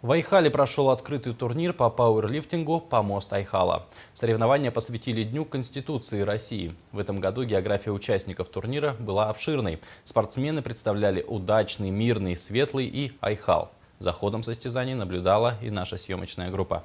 В Айхале прошел открытый турнир по пауэрлифтингу «Помост Айхала». Соревнования посвятили Дню Конституции России. В этом году география участников турнира была обширной. Спортсмены представляли удачный, мирный, светлый и Айхал. За ходом состязаний наблюдала и наша съемочная группа.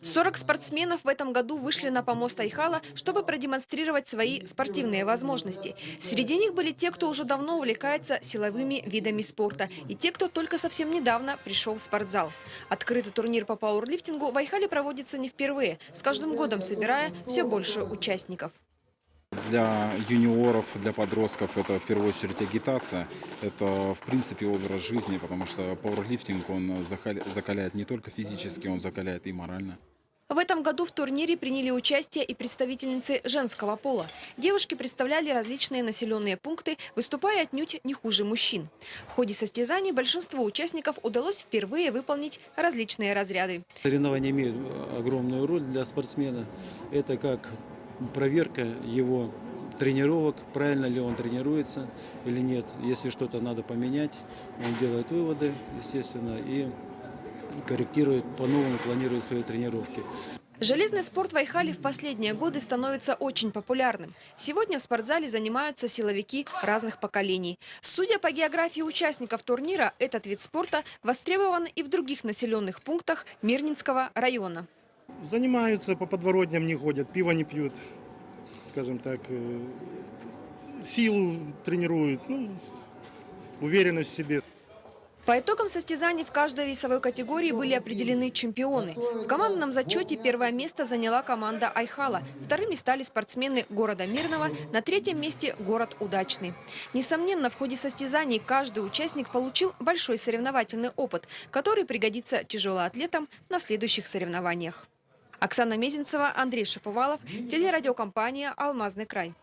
40 спортсменов в этом году вышли на помост Айхала, чтобы продемонстрировать свои спортивные возможности. Среди них были те, кто уже давно увлекается силовыми видами спорта, и те, кто только совсем недавно пришел в спортзал. Открытый турнир по пауэрлифтингу в Айхале проводится не впервые, с каждым годом собирая все больше участников. Для юниоров, для подростков это в первую очередь агитация, это в принципе образ жизни, потому что пауэрлифтинг он закаляет не только физически, он закаляет и морально. В этом году в турнире приняли участие и представительницы женского пола. Девушки представляли различные населенные пункты, выступая отнюдь не хуже мужчин. В ходе состязаний большинству участников удалось впервые выполнить различные разряды. Соревнования имеют огромную роль для спортсмена. Это как проверка его тренировок, правильно ли он тренируется или нет. Если что-то надо поменять, он делает выводы, естественно, и корректирует, по-новому планирует свои тренировки. Железный спорт в Айхале в последние годы становится очень популярным. Сегодня в спортзале занимаются силовики разных поколений. Судя по географии участников турнира, этот вид спорта востребован и в других населенных пунктах Мирнинского района. Занимаются, по подворотням не ходят, пиво не пьют, скажем так, силу тренируют, уверенность в себе. По итогам состязаний в каждой весовой категории были определены чемпионы. В командном зачете первое место заняла команда Айхала. Вторыми стали спортсмены города Мирного, на третьем месте город Удачный. Несомненно, в ходе состязаний каждый участник получил большой соревновательный опыт, который пригодится тяжелоатлетам на следующих соревнованиях. Оксана Мезенцева, Андрей Шаповалов, телерадиокомпания «Алмазный край».